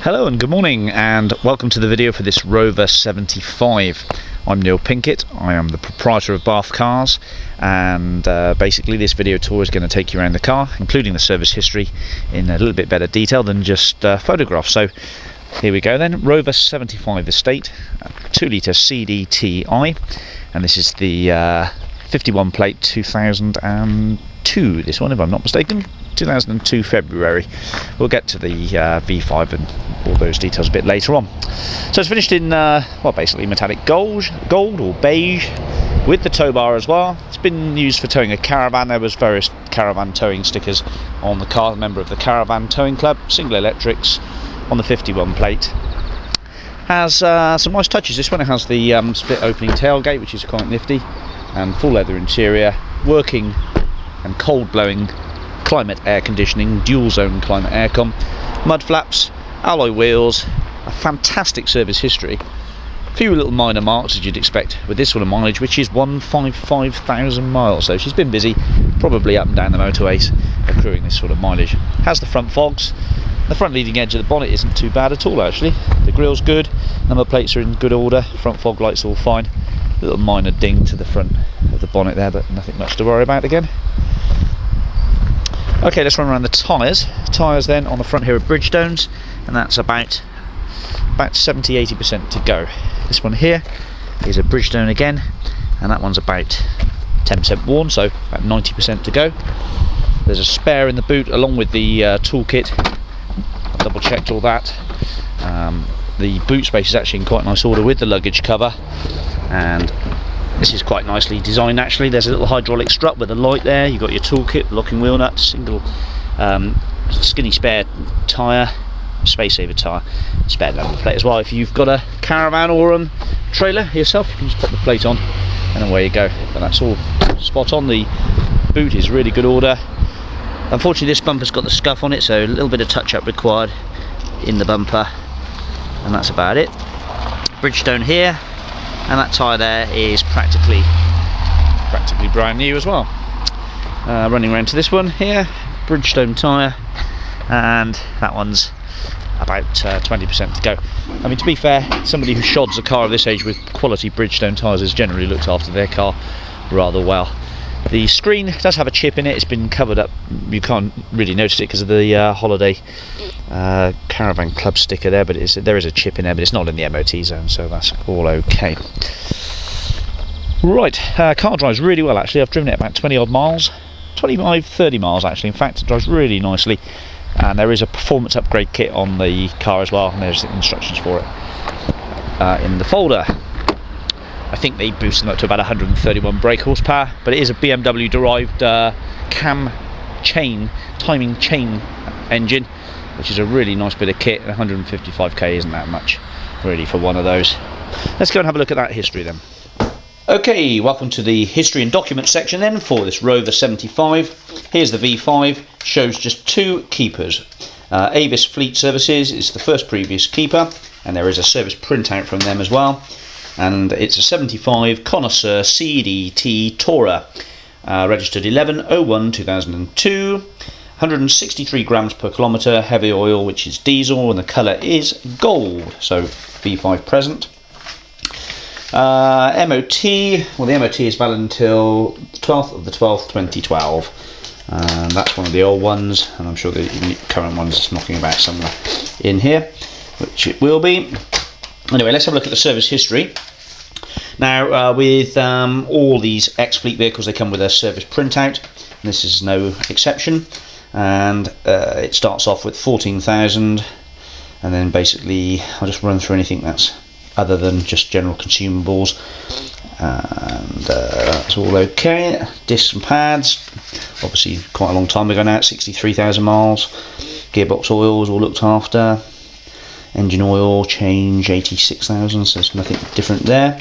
Hello and good morning, and welcome to the video for this Rover 75. I'm Neil Pinkett. I am the proprietor of Bathcars, and basically this video tour is going to take you around the car, including the service history, in a little bit better detail than just photographs. So here we go then. Rover 75 estate, 2 litre CDT, and this is the 51 plate 2002, this one if I'm not mistaken. 2002 February. We'll get to the V5 and all those details a bit later on. So it's finished in well, basically metallic gold or beige, with the tow bar as well. It's been used for towing a caravan. There was various caravan towing stickers on the car, member of the Caravan Towing Club, single electrics on the 51 plate. Has some nice touches. This one, it has the split opening tailgate, which is quite nifty, and full leather interior, working and cold blowing climate air conditioning, dual zone climate aircon, mud flaps, alloy wheels, a fantastic service history. A few little minor marks as you'd expect with this sort of mileage, which is 155,000 miles. So she's been busy, probably up and down the motorways, accruing this sort of mileage. Has the front fogs. The front leading edge of the bonnet isn't too bad at all actually. The grille's good, number plates are in good order, front fog lights all fine. A little minor ding to the front of the bonnet there, but nothing much to worry about again. Okay, let's run around the tyres. Tyres then on the front here are Bridgestones, and that's about 70-80% to go. This one here is a Bridgestone again, and that one's about 10% worn, so about 90% to go. There's a spare in the boot along with the toolkit. I've double checked all that. The boot space is actually in quite nice order with the luggage cover, and this is quite nicely designed actually. There's a little hydraulic strut with a light there. You've got your toolkit, locking wheel nut, single skinny spare tyre, space saver tyre, spare number plate as well. If you've got a caravan or trailer yourself, you can just pop the plate on and away you go. But that's all spot on. The boot is really good order. Unfortunately this bumper's got the scuff on it, so a little bit of touch up required in the bumper, and that's about it. Bridgestone here. And that tyre there is practically brand new as well. Running around to this one here, Bridgestone tyre, and that one's about 20% to go. I mean, to be fair, somebody who shods a car of this age with quality Bridgestone tyres has generally looked after their car rather well. The screen does have a chip in it. It's been covered up. You can't really notice it because of the holiday Caravan Club sticker there, but there is a chip in there, but it's not in the MOT zone, so that's all okay. Right, car drives really well actually. I've driven it about 20 odd miles, 25-30 miles actually. In fact, it drives really nicely, and there is a performance upgrade kit on the car as well, and there's instructions for it in the folder. I think they boost them up to about 131 brake horsepower, but it is a BMW derived timing chain engine, which is a really nice bit of kit. 155k isn't that much really for one of those. Let's go and have a look at that history then. Okay, welcome to the history and documents section then for this Rover 75. Here's the V5, shows just 2 keepers. Avis Fleet Services is the first previous keeper, and there is a service printout from them as well. And it's a 75 Connoisseur CDT Tourer, registered 11/01/2002, 163 grams per kilometre, heavy oil, which is diesel, and the colour is gold, so V5 present. MOT, well, the MOT is valid until the 12th of the 12th 2012, and that's one of the old ones, and I'm sure the current one's just knocking about somewhere in here, which it will be. Anyway, let's have a look at the service history. Now, with all these ex-fleet vehicles, they come with a service printout, and this is no exception. And it starts off with 14,000, and then basically I'll just run through anything that's other than just general consumables, and that's all okay. Discs and pads, obviously quite a long time ago now, 63,000 miles. Gearbox oils all looked after. Engine oil change 86,000, so there's nothing different there.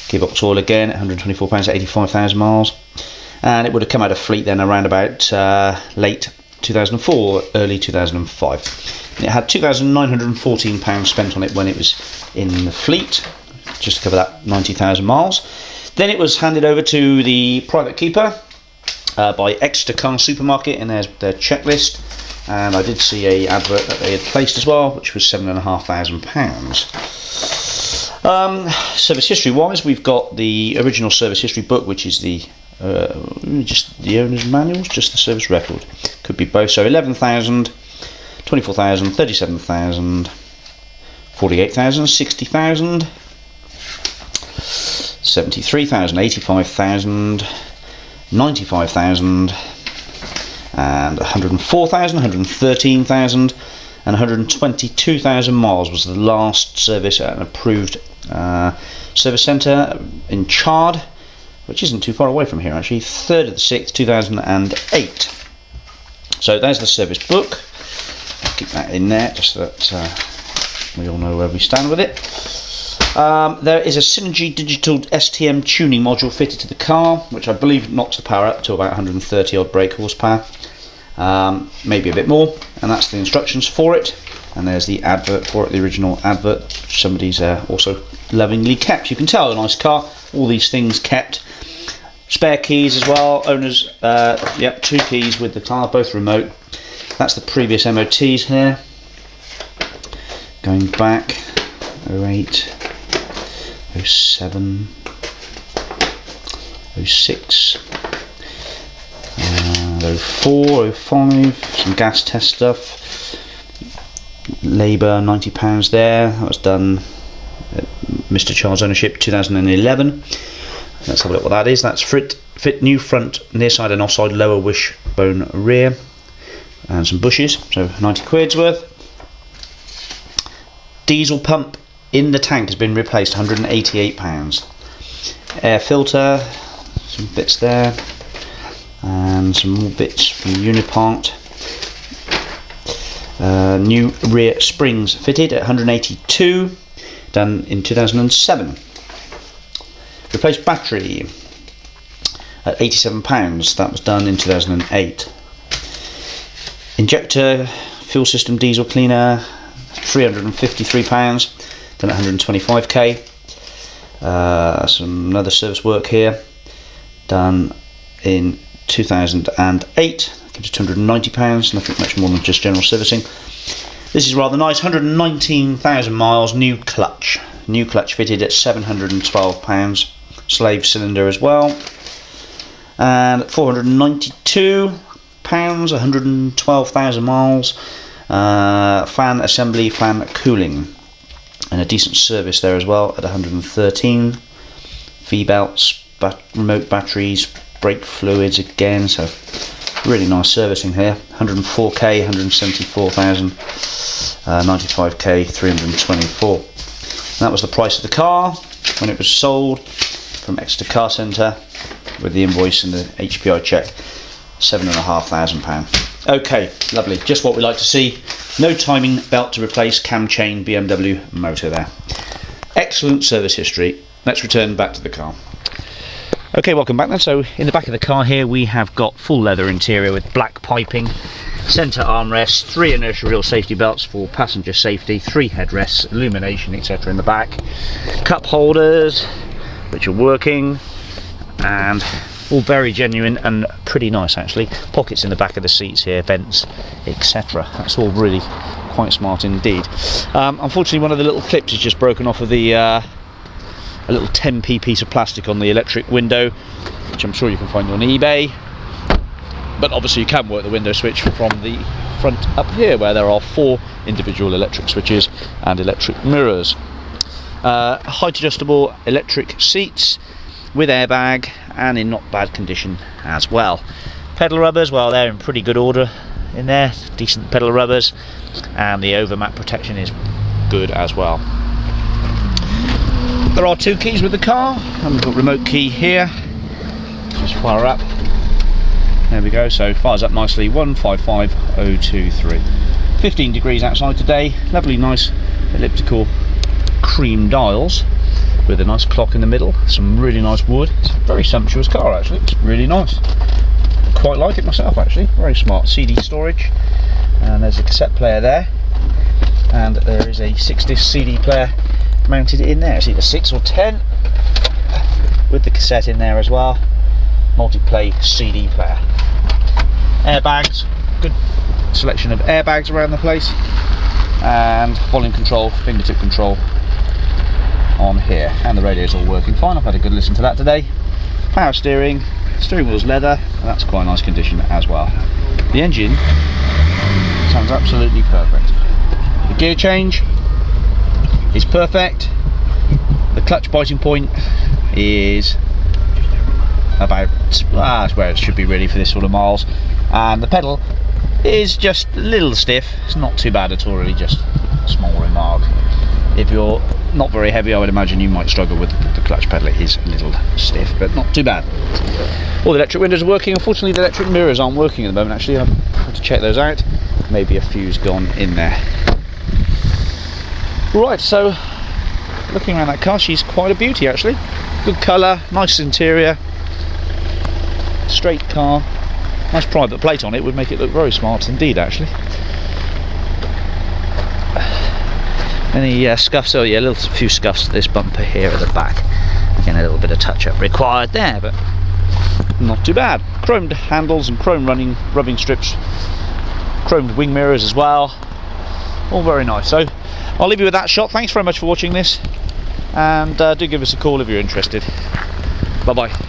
Gearbox oil again at £124 at 85,000 miles, and it would have come out of fleet then around about late 2004, early 2005. And it had £2,914 spent on it when it was in the fleet, just to cover that 90,000 miles. Then it was handed over to the private keeper by Exeter Car Supermarket, and there's their checklist. and I did see a advert that they had placed as well, which was £7,500. Service history wise, we've got the original service history book, which is the just the owner's manuals, just the service record, could be both. So 11,000, 24,000, 37,000, 48,000, 60,000, 73,000, 85,000, 95,000, and 104,000, 113,000, and 122,000 miles was the last service at an approved service centre in Chard, which isn't too far away from here actually, 3rd of the 6th, 2008. So there's the service book. I'll keep that in there just so that we all know where we stand with it. There is a Synergy digital STM tuning module fitted to the car, which I believe knocks the power up to about 130 odd brake horsepower, maybe a bit more, and that's the instructions for it. And there's the advert for it, the original advert, which somebody's also lovingly kept. You can tell a nice car, all these things kept. Spare keys as well, owners, yep, 2 keys with the car, both remote. That's the previous MOTs here, going back 08, 07, 06, 04, 05, some gas test stuff. Labour, £90 there. That was done at Mr. Chard's ownership, 2011. Let's have a look what that is. That's fit new front, near side and offside lower wishbone rear, and some bushes, so 90 quid's worth. Diesel pump in the tank has been replaced, £188. Air filter, some bits there, and some more bits from Unipart. New rear springs fitted at 182, done in 2007. Replaced battery at £87, that was done in 2008. Injector fuel system diesel cleaner, £353, done at 125k. Some other service work here, done in 2008. Gives us £290, nothing much more than just general servicing. This is rather nice, 119,000 miles, new clutch fitted at £712, slave cylinder as well, and £492, 112,000 miles, fan assembly, fan cooling, and a decent service there as well at 113, V-belts, remote batteries, brake fluids again, so really nice servicing here. 104k, 174,000, 95k, 324. And that was the price of the car when it was sold from Exeter Car Centre with the invoice and the HPI check, £7,500. Okay, lovely, just what we like to see. No timing belt to replace, cam chain, BMW motor there. Excellent service history. Let's return back to the car. Okay, welcome back then. So in the back of the car here we have got full leather interior with black piping, centre armrests, 3 inertia reel safety belts for passenger safety, 3 headrests, illumination, etc. in the back, cup holders which are working, and all very genuine and pretty nice actually. Pockets in the back of the seats here, vents, etc. That's all really quite smart indeed. Unfortunately one of the little clips is just broken off of the a little 10p piece of plastic on the electric window, which I'm sure you can find on eBay, but obviously you can work the window switch from the front up here where there are 4 individual electric switches and electric mirrors. Height adjustable electric seats with airbag and in not bad condition as well. Pedal rubbers, well, they're in pretty good order in there, decent pedal rubbers, and the overmat protection is good as well. There are 2 keys with the car, and we've got remote key here. Just fire up. There we go, so fires up nicely, 155023. 15 degrees outside today, lovely nice elliptical cream dials with a nice clock in the middle, some really nice wood. It's a very sumptuous car actually, it's really nice. Quite like it myself actually, very smart. CD storage, and there's a cassette player there, and there is a 6-disc CD player mounted in there. It's either 6 or 10 with the cassette in there as well. Multi-play CD player. Airbags, good selection of airbags around the place, and volume control, fingertip control on here, and the radio's all working fine. I've had a good listen to that today. Power steering, steering wheel's leather, and that's quite a nice condition as well. The engine sounds absolutely perfect. The gear change is perfect. The clutch biting point is about where it should be really for this sort of miles, and the pedal is just a little stiff. It's not too bad at all, really, just a small remark. If you're not very heavy, I would imagine you might struggle with the clutch pedal. It is a little stiff, but not too bad. All the electric windows are working. Unfortunately, the electric mirrors aren't working at the moment. Actually, I've had to check those out. Maybe a fuse gone in there. Right, so looking around that car, she's quite a beauty actually. Good colour, nice interior, straight car, nice private plate on it, would make it look very smart indeed actually. Any scuffs? Oh yeah, a few scuffs to this bumper here at the back. Again, a little bit of touch up required there, but not too bad. Chromed handles and chrome rubbing strips, chromed wing mirrors as well, all very nice. So I'll leave you with that shot. Thanks very much for watching this, and do give us a call if you're interested. Bye bye.